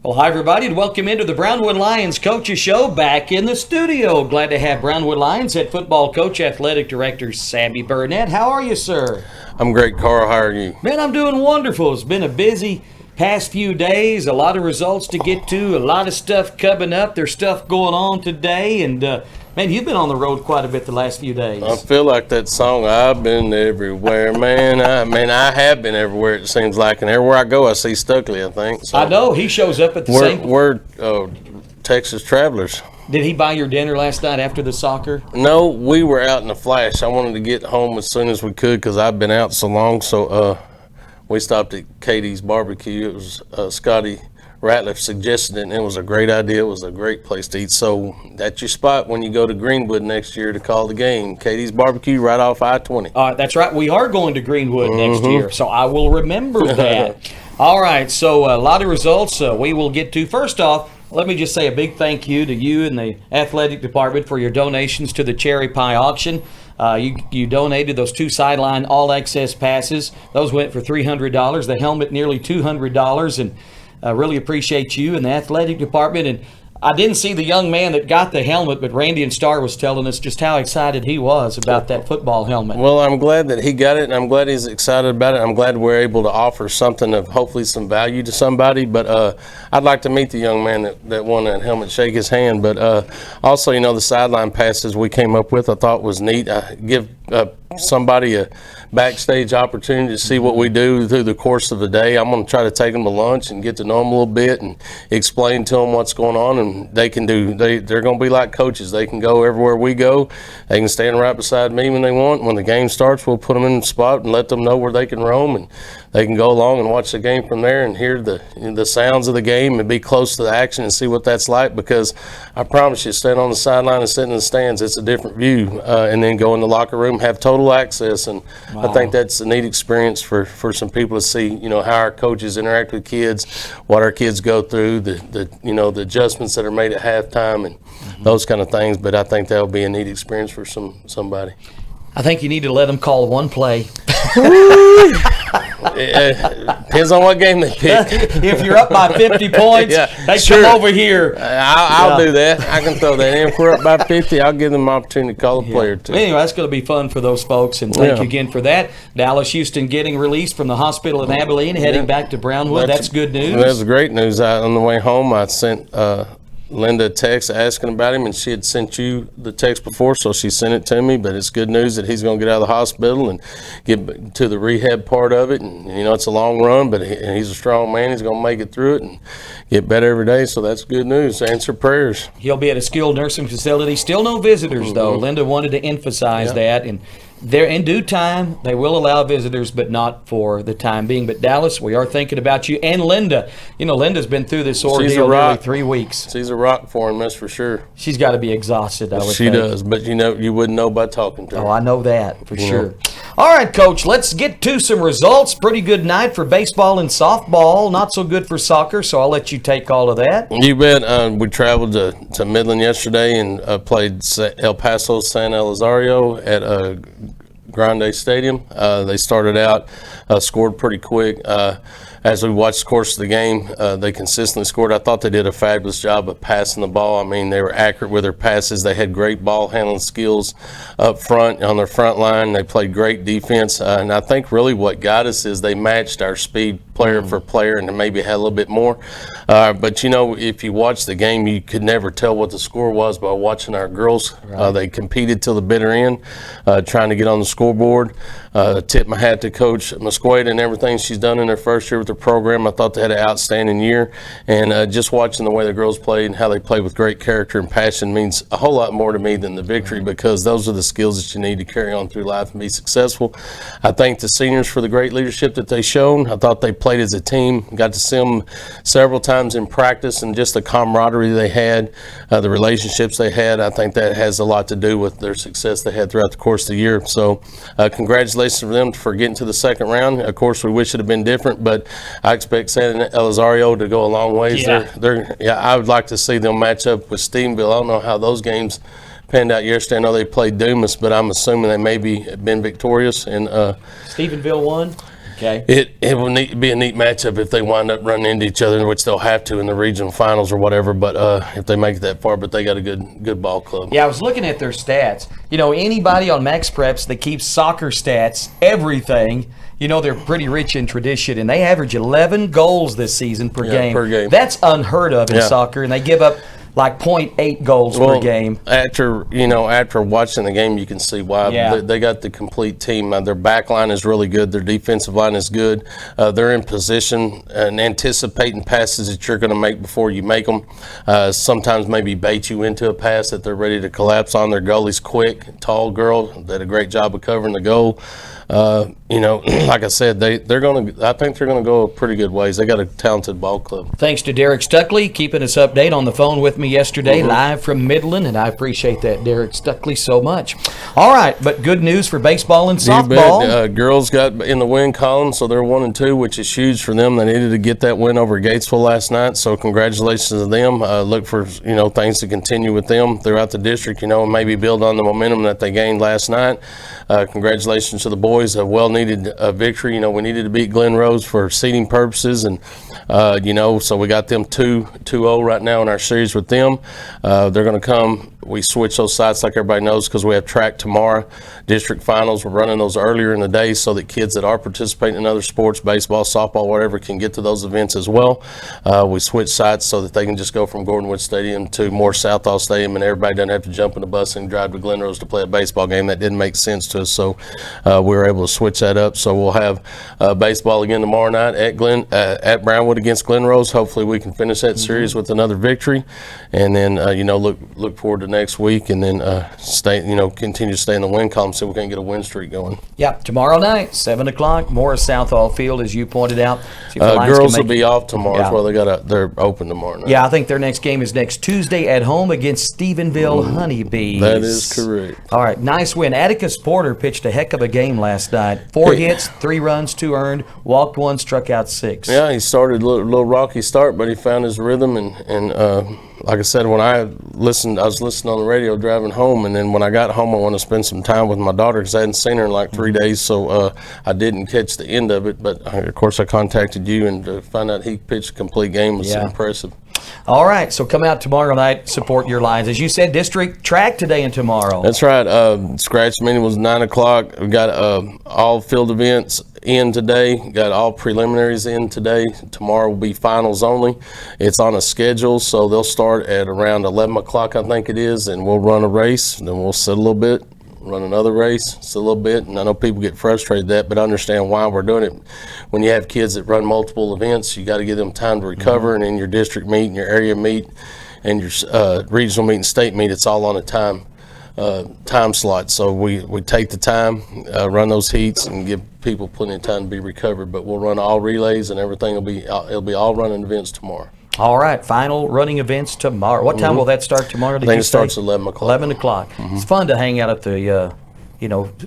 Well, hi, everybody, and welcome into the Brownwood Lions Coaches Show back in the studio. Glad to have Brownwood Lions head football coach, athletic director Sammy Burnett. How are you, sir? I'm great, Carl. How are you? Man, I'm doing wonderful. It's been a busy past few days, a lot of results to get to, a lot of stuff coming up. There's stuff going on today, and man, you've been on the road quite a bit the last few days. I feel like that song, I've been everywhere, man. I have been everywhere, it seems like, and everywhere I go, I see Stuckley, I think. So I know, he shows up at the same... We're Texas Travelers. Did he buy your dinner last night after the soccer? No, we were out in a flash. I wanted to get home as soon as we could because I've been out so long, so we stopped at Katie's Barbecue. It was Scotty Ratliff suggested it, and it was a great idea. It was a great place to eat. So that's your spot when you go to Greenwood next year to call the game. Katie's Barbecue right off I-20. That's right. We are going to Greenwood next year, so I will remember that. All right, so a lot of results we will get to. First off, let me just say a big thank you to you and the athletic department for your donations to the Cherry Pie auction. You donated those 2 sideline all-access passes. Those went for $300. The helmet, nearly $200. And I really appreciate you and the athletic department. And I didn't see the young man that got the helmet, but Randy and Star was telling us just how excited he was about that football helmet. Well, I'm glad that he got it, and I'm glad he's excited about it. I'm glad we're able to offer something of hopefully some value to somebody. But I'd like to meet the young man that won that helmet, shake his hand. But also, the sideline passes we came up with I thought was neat. Give somebody a backstage opportunity to see what we do through the course of the day. I'm going to try to take them to lunch and get to know them a little bit and explain to them what's going on. And they're going to be like coaches. They can go everywhere we go. They can stand right beside me when they want. When the game starts, we'll put them in the spot and let them know where they can roam, and they can go along and watch the game from there and hear the sounds of the game and be close to the action and see what that's like, because I promise you, stand on the sideline and sit in the stands, it's a different view. And then go in the locker room, have total access, and wow. I think that's a neat experience for some people to see, how our coaches interact with kids, what our kids go through, the adjustments that are made at halftime, and those kind of things. But I think that'll be a neat experience for somebody. I think you need to let them call one play. Depends on what game they pick. If you're up by 50 points, they sure. come over here. I'll do that. I can throw that in. If we're up by 50, I'll give them an opportunity to call a player too. Anyway, that's going to be fun for those folks, and thank you again for that. Dallas Houston getting released from the hospital in Abilene, heading back to Brownwood. That's good news. That's great news. On the way home, I sent Linda a text asking about him, and she had sent you the text before, so she sent it to me. But it's good news that he's going to get out of the hospital and get to the rehab part of it. And it's a long run, but he's a strong man. He's going to make it through it and get better every day. So that's good news. Answer prayers. He'll be at a skilled nursing facility. Still no visitors though. Linda wanted to emphasize that, and there in due time they will allow visitors, but not for the time being. But Dallas, we are thinking about you and Linda. Linda's been through this ordeal nearly 3 weeks. She's a rock for him, that's for sure. She's got to be exhausted, I would think. She does, but you wouldn't know by talking to her. Oh, I know that for sure. All right, Coach, let's get to some results. Pretty good night for baseball and softball. Not so good for soccer, so I'll let you take all of that. You bet. We traveled to Midland yesterday and played El Paso San Elizario at Grande Stadium. They started out, scored pretty quick. As we watched the course of the game, they consistently scored. I thought they did a fabulous job of passing the ball. They were accurate with their passes. They had great ball handling skills up front on their front line. They played great defense. And I think really what got us is they matched our speed player for player and maybe had a little bit more. But, if you watch the game, you could never tell what the score was by watching our girls. Right. They competed till the bitter end, trying to get on the scoreboard. Tip my hat to Coach Musqueda and everything she's done in her first year with the program. I thought they had an outstanding year, and just watching the way the girls played and how they played with great character and passion means a whole lot more to me than the victory, because those are the skills that you need to carry on through life and be successful. I thank the seniors for the great leadership that they shown. I thought they played as a team. Got to see them several times in practice, and just the camaraderie they had, the relationships they had. I think that has a lot to do with their success they had throughout the course of the year. So congratulations for them for getting to the second round. Of course, we wish it had been different, but I expect San Elizario to go a long ways. I would like to see them match up with Stephenville. I don't know how those games panned out yesterday. I know they played Dumas, but I'm assuming they maybe have been victorious. And Stephenville won? Okay. It will be a neat matchup if they wind up running into each other, which they'll have to in the regional finals or whatever. But if they make it that far, but they got a good ball club. Yeah, I was looking at their stats. Anybody on Max Preps that keeps soccer stats, everything, they're pretty rich in tradition, and they average 11 goals this season per game. Per game. That's unheard of in soccer, and they give up like 0.8 goals per game. After watching the game, you can see why. They got the complete team. Their back line is really good. Their defensive line is good. They're in position and anticipating passes that you're going to make before you make them. Sometimes maybe bait you into a pass that they're ready to collapse on. Their goalie's quick, tall girl. Did a great job of covering the goal. Like I said, I think they're gonna go a pretty good ways. They got a talented ball club. Thanks to Derek Stuckley keeping us updated on the phone with me yesterday, live from Midland, and I appreciate that, Derek Stuckley, so much. All right, but good news for baseball and softball. Girls got in the win column, so they're 1-2, which is huge for them. They needed to get that win over Gatesville last night, so congratulations to them. Look for things to continue with them throughout the district. And maybe build on the momentum that they gained last night. Congratulations to the boys. A well-needed victory. We needed to beat Glen Rose for seeding purposes, and so we got them 2-0 right now in our series with them. They're going to come. We switch those sites like everybody knows because we have track tomorrow. District finals, we're running those earlier in the day so that kids that are participating in other sports, baseball, softball, whatever, can get to those events as well. We switch sites so that they can just go from Gordonwood Stadium to more Southall Stadium, and everybody doesn't have to jump in a bus and drive to Glen Rose to play a baseball game. That didn't make sense to us, so we were able to switch that up. So we'll have baseball again tomorrow night at Brownwood against Glen Rose. Hopefully we can finish that series with another victory, and then look forward to next week, and then continue to stay in the win column so we can get a win streak going. Yeah, tomorrow night, 7 o'clock, Morris Southall Field, as you pointed out. Girls will be off tomorrow as well. They're open tomorrow night. Yeah, I think their next game is next Tuesday at home against Stephenville Honeybees. That is correct. All right, nice win. Atticus Porter pitched a heck of a game last night. 4 hits, 3 runs, 2 earned, walked 1, struck out 6. Yeah, he started a little rocky start, but he found his rhythm, and like I said, when I was listening on the radio driving home, and then when I got home, I wanted to spend some time with my daughter because I hadn't seen her in like 3 days, so I didn't catch the end of it. But of course, I contacted you, and to find out he pitched a complete game was impressive. All right, so come out tomorrow night, support your Lions. As you said, district track today and tomorrow. That's right. Scratch meeting was 9 o'clock. We got all field events in today. Got all preliminaries in today. Tomorrow will be finals only. It's on a schedule, so they'll start at around 11 o'clock, I think it is, and we'll run a race. Then we'll sit a little bit, run another race, sit a little bit, and I know people get frustrated with that, but I understand why we're doing it. When you have kids that run multiple events, you got to give them time to recover, and in your district meet, and your area meet, and your regional meet and state meet, it's all on a time slot. So we take the time, run those heats, and give people plenty of time to be recovered. But we'll run all relays, and everything it'll be all running events tomorrow. All right, final running events tomorrow. What time will that start tomorrow? I think it starts at 11 o'clock. 11 o'clock. It's fun to hang out at the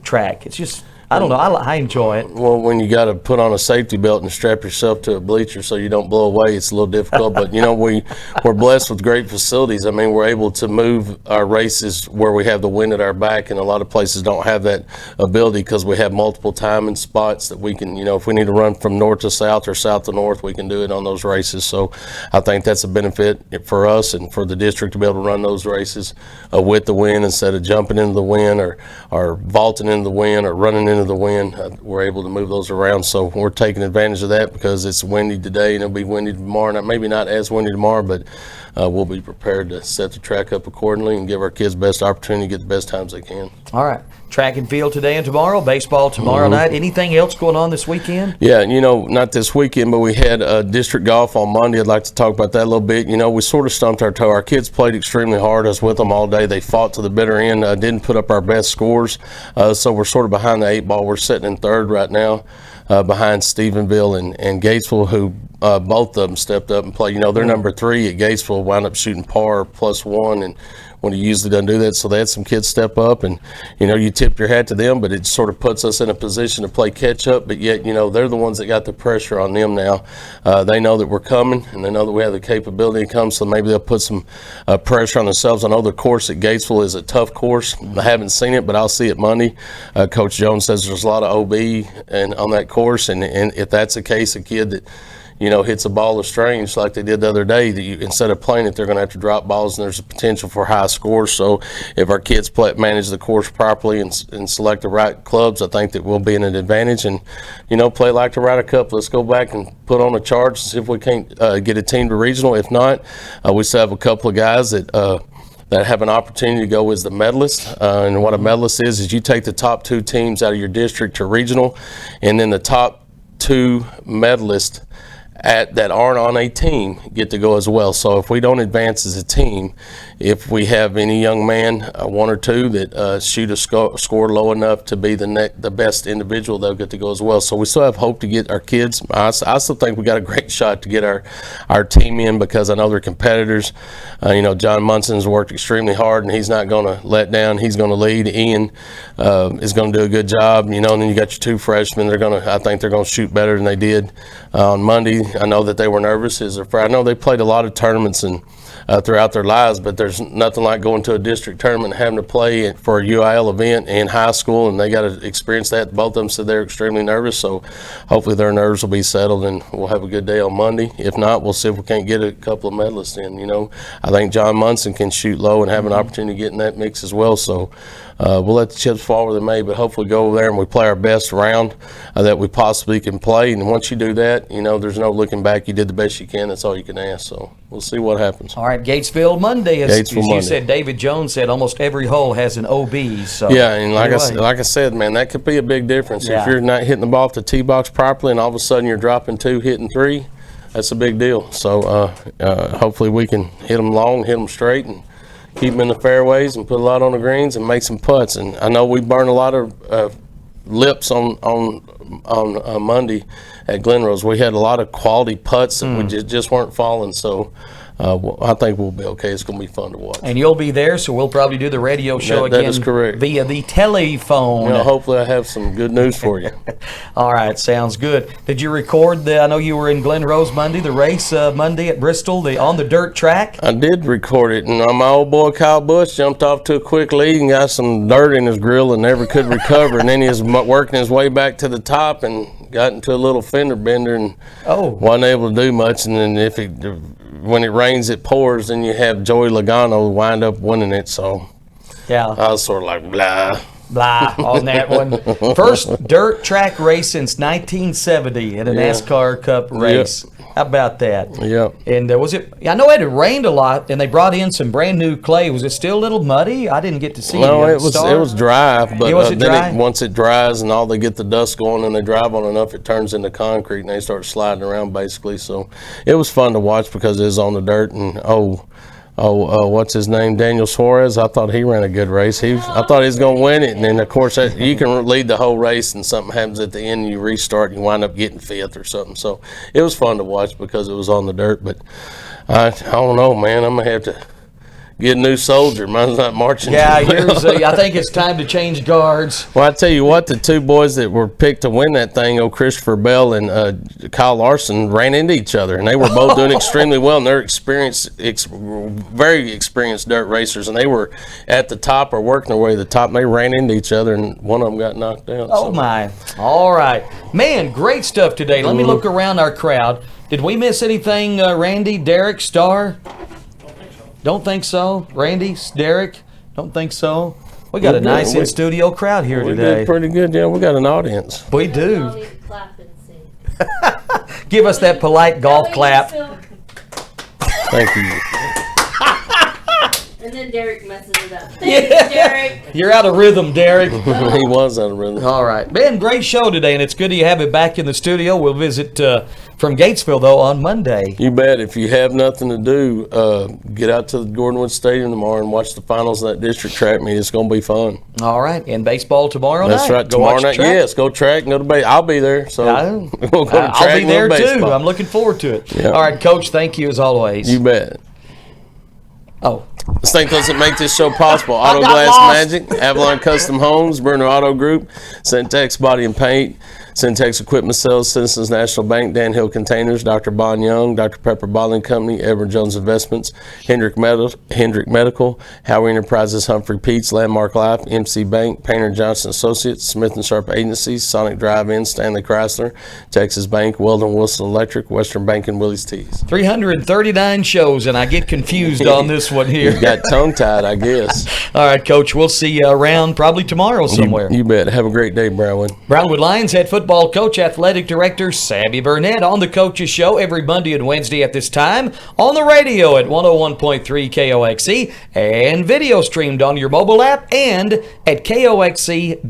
track. It's just, I don't know, I enjoy it. Well, when you got to put on a safety belt and strap yourself to a bleacher so you don't blow away, it's a little difficult. But we're blessed with great facilities. I mean, we're able to move our races where we have the wind at our back, and a lot of places don't have that ability because we have multiple timing spots that we can, if we need to run from north to south or south to north, we can do it on those races. So I think that's a benefit for us and for the district to be able to run those races with the wind instead of jumping into the wind or vaulting into the wind or running into the wind. We're able to move those around, so we're taking advantage of that because it's windy today and it'll be windy tomorrow. Maybe not as windy tomorrow, but we'll be prepared to set the track up accordingly and give our kids the best opportunity to get the best times they can. All right. Track and field today and tomorrow, baseball tomorrow night. Anything else going on this weekend? Yeah, not this weekend, but we had district golf on Monday. I'd like to talk about that a little bit. We sort of stumped our toe. Our kids played extremely hard. I was with them all day. They fought to the bitter end. Didn't put up our best scores, so we're sort of behind the 8 ball. We're sitting in 3rd right now, behind Stephenville and Gatesville, who both of them stepped up and played. They're number 3 at Gatesville, wound up shooting par +1, and when he usually doesn't do that. So they had some kids step up, and you tip your hat to them, but it sort of puts us in a position to play catch up. But yet, they're the ones that got the pressure on them now. They know that we're coming, and they know that we have the capability to come. So maybe they'll put some pressure on themselves. I know the course at Gatesville is a tough course. I haven't seen it, but I'll see it Monday. Coach Jones says there's a lot of OB and on that course, and if that's the case, a kid that hits a ball of strange like they did the other day, that instead of playing it, they're going to have to drop balls, and there's a potential for high scores. So if our kids manage the course properly and select the right clubs, I think that we'll be in an advantage, and play like the Ryder Cup. Let's go back and put on a charge and see if we can't get a team to regional. If not, we still have a couple of guys that have an opportunity to go as the medalist. And what a medalist is you take the top 2 teams out of your district to regional, and then the top 2 medalists that aren't on a team get to go as well. So if we don't advance as a team, if we have any young man, 1 or 2 that shoot a score low enough to be the best individual, they'll get to go as well. So we still have hope to get our kids. I still think we got a great shot to get our team in, because I know they're competitors. John Munson's worked extremely hard, and he's not going to let down. He's going to lead. Ian is going to do a good job. And then you got your 2 freshmen. I think they're going to shoot better than they did on Monday. I know that they were nervous. I know they played a lot of tournaments and throughout their lives, but there's nothing like going to a district tournament and having to play for a UIL event in high school, and they got to experience that. Both of them said they're extremely nervous, so hopefully their nerves will be settled and we'll have a good day on Monday. If not, we'll see if we can't get a couple of medalists in. I think John Munson can shoot low and have an opportunity to get in that mix as well, so we'll let the chips fall where they may, but hopefully go over there and we play our best round that we possibly can play. And once you do that, there's no looking back. You did the best you can. That's all you can ask. So we'll see what happens. All right, Gatesville Monday. As you said, David Jones said almost every hole has an OB. So yeah, and like I said, man, that could be a big difference. Yeah. If you're not hitting the ball off the tee box properly, and all of a sudden you're dropping 2, hitting 3, that's a big deal. So hopefully we can hit them long, hit them straight, and keep them in the fairways and put a lot on the greens and make some putts. And I know we burned a lot of lips on Monday at Glen Rose. We had a lot of quality putts that we just weren't falling. So I think we'll be okay. It's going to be fun to watch. And you'll be there, so we'll probably do the radio show again. That is correct. Via the telephone. Hopefully I have some good news for you. All right, sounds good. Did you record I know you were in Glen Rose Monday, the race Monday at Bristol, on the dirt track? I did record it, and my old boy Kyle Bush jumped off to a quick lead and got some dirt in his grill and never could recover. And then he was working his way back to the top and got into a little fender bender and wasn't able to do much. And then when it rains, it pours, and you have Joey Logano wind up winning it. So yeah, I was sort of like blah on that one. First dirt track race since 1970 in a NASCAR Cup race. Yep. How about that? Yeah. And was it? I know it had rained a lot, and they brought in some brand new clay. Was it still a little muddy? I didn't get to see. No, it was dry, but then once it dries and all they get the dust going and they drive on enough, it turns into concrete and they start sliding around basically. So it was fun to watch because it was on the dirt. And what's his name? Daniel Suarez. I thought he ran a good race. I thought he was going to win it, and then of course you can lead the whole race, and something happens at the end, and you restart, and you wind up getting 5th or something. So it was fun to watch because it was on the dirt. But I don't know, man. I'm gonna have to get a new soldier. Mine's not marching. Yeah, I think it's time to change guards. Well, I tell you what, the 2 boys that were picked to win that thing, Christopher Bell and Kyle Larson, ran into each other, and they were both doing extremely well. And they're very experienced dirt racers, and they were at the top or working their way to the top. And they ran into each other, and one of them got knocked out. Oh my! All right, man, great stuff today. Let me look around our crowd. Did we miss anything, Randy, Derek, Starr? Don't think so. Randy, Derek, don't think so. We got a nice in-studio crowd here today. We did pretty good. Yeah, we got an audience. We do. Give us that polite golf clap. Thank you. And then Derek messes it up. Thank you, Derek. You're out of rhythm, Derek. He was out of rhythm. All right. Man, great show today, and it's good to have it back in the studio. We'll visit from Gatesville, though, on Monday. You bet. If you have nothing to do, get out to the Gordonwood Stadium tomorrow and watch the finals of that district track meet. It's going to be fun. All right. And baseball tomorrow night. That's right. Tomorrow night, yes. Go track and go to baseball. I'll be there. So we'll go to track. I'll be there, too. I'm looking forward to it. Yeah. All right, Coach, thank you as always. You bet. Oh. Let's thank those that make this show possible. Auto got Glass lost. Magic, Avalon Custom Homes, Burner Auto Group, Centex Body and Paint, Centex Equipment Sales, Citizens National Bank, Dan Hill Containers, Dr. Bon Young, Dr. Pepper Bottling Company, Edward Jones Investments, Hendrick Medical, Howie Enterprises, Humphrey Pete's, Landmark Life, MC Bank, Painter Johnson Associates, Smith & Sharp Agencies, Sonic Drive-In, Stanley Chrysler, Texas Bank, Weldon Wilson Electric, Western Bank, and Willie's Teas. 339 shows, and I get confused on this one here. You got tongue-tied, I guess. All right, Coach, we'll see you around probably tomorrow somewhere. You bet. Have a great day, Brownwood. Brownwood Lions head football coach, athletic director Sammy Burnett on the Coach's Show every Monday and Wednesday at this time on the radio at 101.3 KOXE and video streamed on your mobile app and at KOXE.com.